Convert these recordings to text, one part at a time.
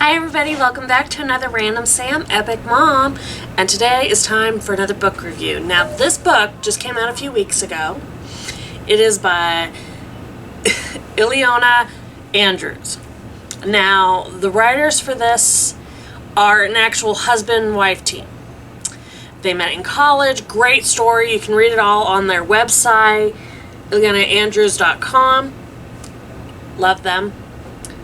Hi everybody, welcome back to another Random Sam Epic Mom, and today is time for another book review. Now this book just came out a few weeks ago. It is by Ilona Andrews. Now the writers for this are an actual husband and wife team. They met in college, great story, you can read it all on their website, ilonaandrews.com. Love them.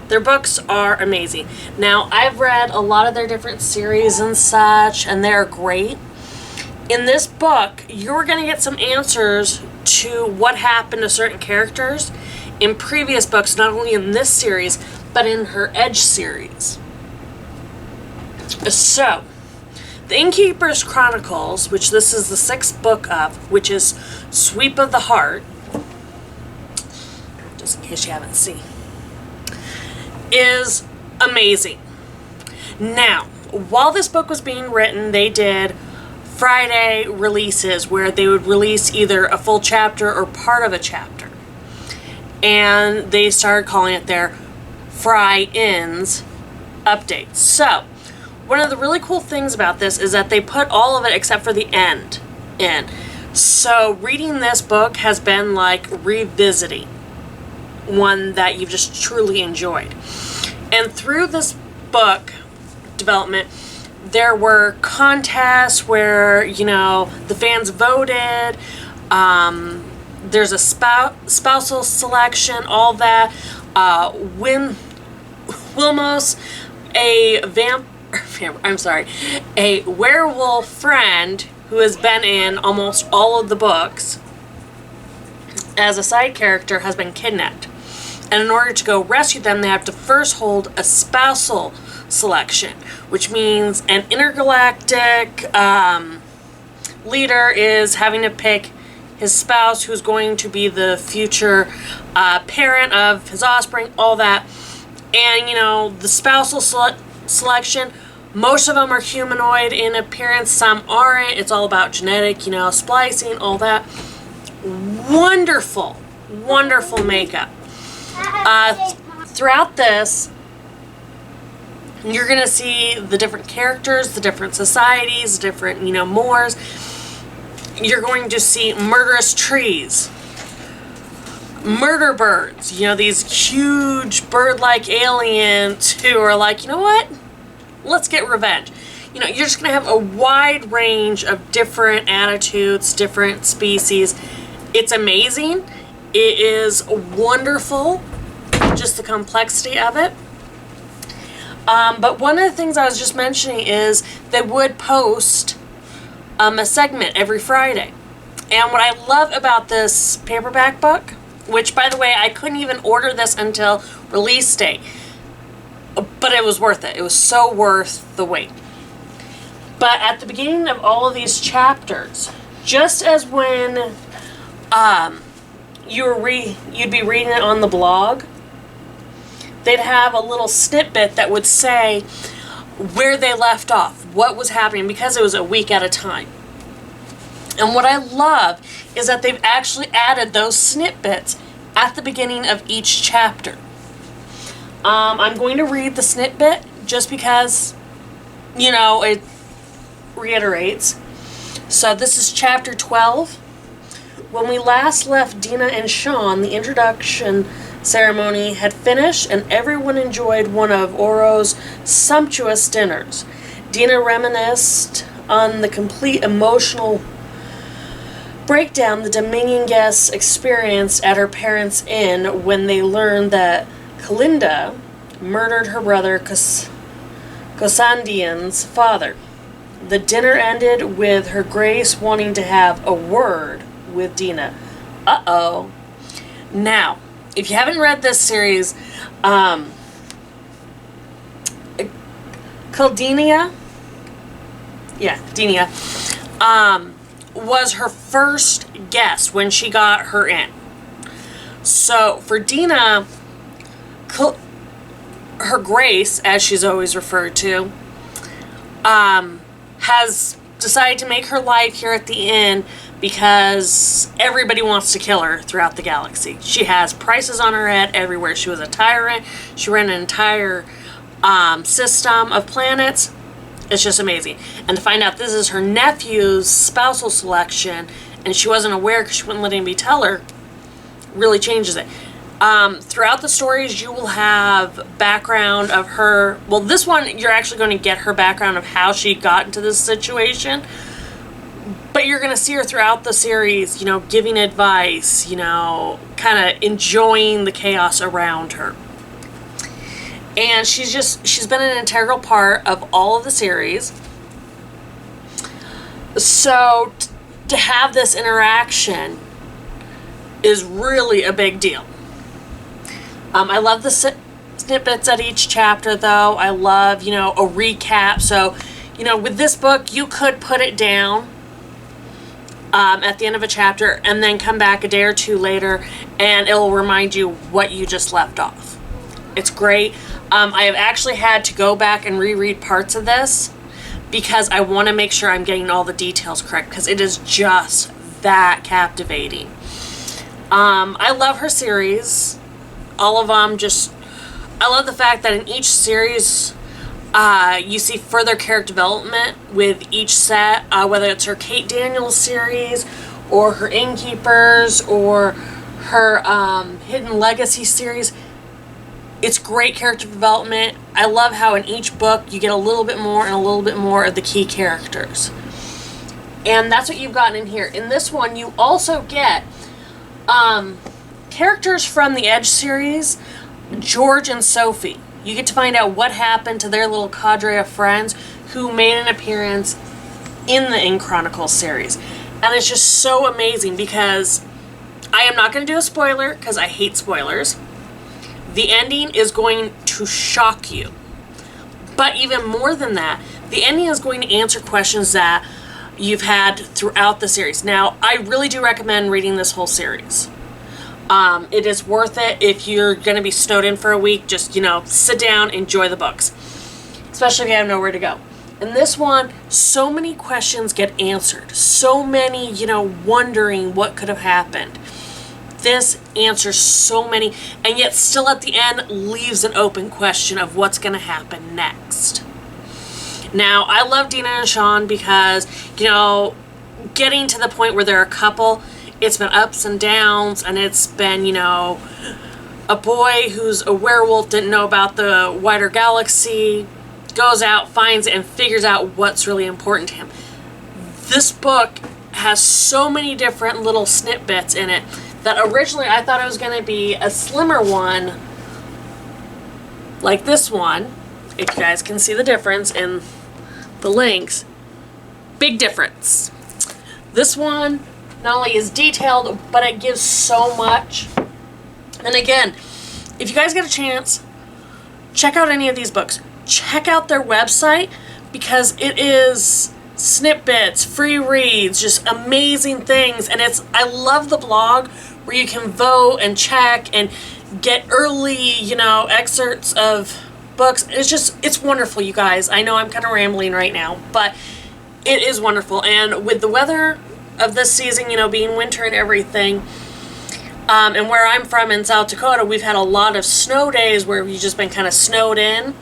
Their books are amazing. Now, I've read a lot of their different series and such, and they're great. In this book, you're going to get some answers to what happened to certain characters in previous books, not only in this series, but in her Edge series. So, The Innkeeper's Chronicles, which this is the 6th book of, which is Sweep of the Heart, just in case you haven't seen, is amazing. Now, while this book was being written, they did Friday releases where they would release either a full chapter or part of a chapter. And they started calling it their Fry-Ins updates. So, one of the really cool things about this is that they put all of it except for the end in. So, reading this book has been like revisiting one that you've just truly enjoyed. And through this book development, there were contests where, the fans voted. There's a spousal selection, all that. Wilmos, a werewolf friend who has been in almost all of the books as a side character, has been kidnapped. And in order to go rescue them, they have to first hold a spousal selection, which means an intergalactic leader is having to pick his spouse who's going to be the future parent of his offspring, all that. And, the spousal selection, most of them are humanoid in appearance, some aren't. It's all about genetic, splicing, all that. Wonderful, wonderful makeup. Throughout this, you're going to see the different characters, the different societies, different, Moors. You're going to see murderous trees, murder birds, these huge bird-like aliens who are like, you know what? Let's get revenge. You're just going to have a wide range of different attitudes, different species. It's amazing. It is wonderful, just the complexity of it. But one of the things I was just mentioning is they would post a segment every Friday. And what I love about this paperback book, which, by the way, I couldn't even order this until release date, but it was worth it. It was so worth the wait. But at the beginning of all of these chapters, just as when you'd be reading it on the blog, they'd have a little snippet that would say where they left off, what was happening, because it was a week at a time. And what I love is that they've actually added those snippets at the beginning of each chapter. I'm going to read the snippet just because, it reiterates. So this is chapter 12. When we last left Dina and Sean, the introduction ceremony had finished and everyone enjoyed one of Oro's sumptuous dinners. Dina reminisced on the complete emotional breakdown the Dominion guests experienced at her parents' inn when they learned that Kalinda murdered her brother Kosandian's father. The dinner ended with Her Grace wanting to have a word with Dina. Uh-oh. Now, if you haven't read this series, Dina, was her first guest when she got her in. So, for Dina, Her Grace, as she's always referred to, has decided to make her life here at the inn because everybody wants to kill her throughout the galaxy. She has prices on her head everywhere. She was a tyrant. She ran an entire system of planets. It's just amazing. And to find out this is her nephew's spousal selection, and she wasn't aware because she wouldn't let anybody tell her, really changes it. Throughout the stories, you will have background of her. Well, this one, you're actually going to get her background of how she got into this situation. But you're going to see her throughout the series, you know, giving advice, you know, kind of enjoying the chaos around her. And she's been an integral part of all of the series. So to have this interaction is really a big deal. I love the snippets at each chapter, though. I love, you know, a recap. So, you know, with this book, you could put it down at the end of a chapter and then come back a day or two later and it'll remind you what you just left off. It's great. I have actually had to go back and reread parts of this because I want to make sure I'm getting all the details correct because it is just that captivating. I love her series. All of them I love the fact that in each series you see further character development with each set, whether it's her Kate Daniels series or her Innkeepers or her Hidden Legacy series. It's great character development. I love how in each book you get a little bit more and a little bit more of the key characters. And that's what you've gotten in here. In this one, you also get characters from the Edge series, George and Sophie. You get to find out what happened to their little cadre of friends who made an appearance in the In Chronicles series. And it's just so amazing because I am not going to do a spoiler because I hate spoilers. The ending is going to shock you. But even more than that, the ending is going to answer questions that you've had throughout the series. Now, I really do recommend reading this whole series. It is worth it if you're going to be snowed in for a week. Just, you know, sit down, enjoy the books. Especially if you have nowhere to go. In this one, so many questions get answered. So many, you know, wondering what could have happened. This answers so many, and yet still at the end leaves an open question of what's going to happen next. Now, I love Dina and Sean because, you know, getting to the point where they're a couple, it's been ups and downs, and it's been, you know, a boy who's a werewolf, didn't know about the wider galaxy, goes out, finds it, and figures out what's really important to him. This book has so many different little snippets in it that originally I thought it was going to be a slimmer one like this one. If you guys can see the difference in the links. Big difference. This one not only is detailed, but it gives so much. And again, if you guys get a chance, check out any of these books. Check out their website because it is snippets, free reads, just amazing things. And I love the blog where you can vote and check and get early, you know, excerpts of books. It's wonderful, you guys. I know I'm kind of rambling right now, but it is wonderful. And with the weather of this season, you know, being winter and everything, and where I'm from in South Dakota, we've had a lot of snow days where we've just been kind of snowed in.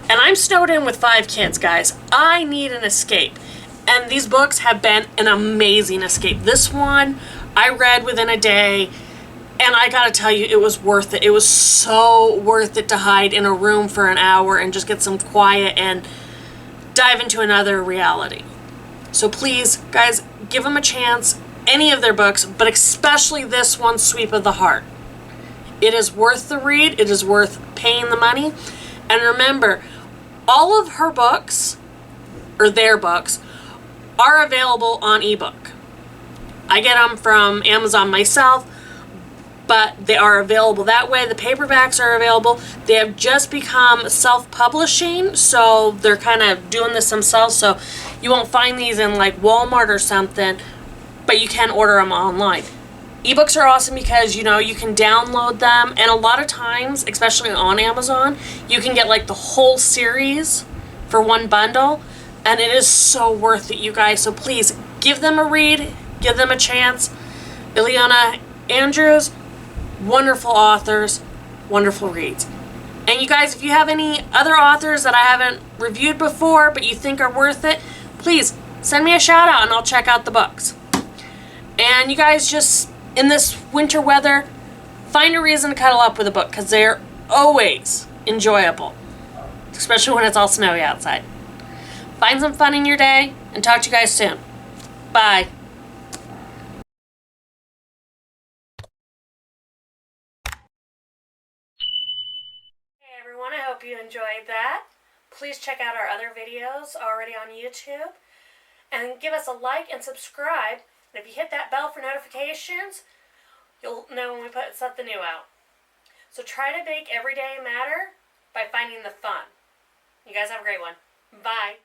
And I'm snowed in with 5 kids, guys. I need an escape. And these books have been an amazing escape. This one I read within a day, and I gotta tell you, it was worth it. It was so worth it to hide in a room for an hour and just get some quiet and dive into another reality. So please, guys, give them a chance. Any of their books, but especially this one, Sweep of the Heart. It is worth the read. It is worth paying the money. And remember, all of her books, or their books, are available on ebook. I get them from Amazon myself, but they are available that way. The paperbacks are available. They have just become self-publishing, so they're kind of doing this themselves, so you won't find these in like Walmart or something, but you can order them online. Ebooks are awesome because, you know, you can download them, and a lot of times, especially on Amazon, you can get like the whole series for one bundle, and it is so worth it, you guys. So please, give them a read, give them a chance. Ilona Andrews, wonderful authors, wonderful reads. And you guys, if you have any other authors that I haven't reviewed before but you think are worth it, please send me a shout out and I'll check out the books. And you guys, just in this winter weather, find a reason to cuddle up with a book, because they're always enjoyable, especially when it's all snowy outside. Find some fun in your day, and talk to you guys soon. Bye. Hey everyone, I hope you enjoyed that. Please check out our other videos already on YouTube, and give us a like and subscribe. And if you hit that bell for notifications, you'll know when we put something new out. So try to make every day matter by finding the fun. You guys have a great one. Bye.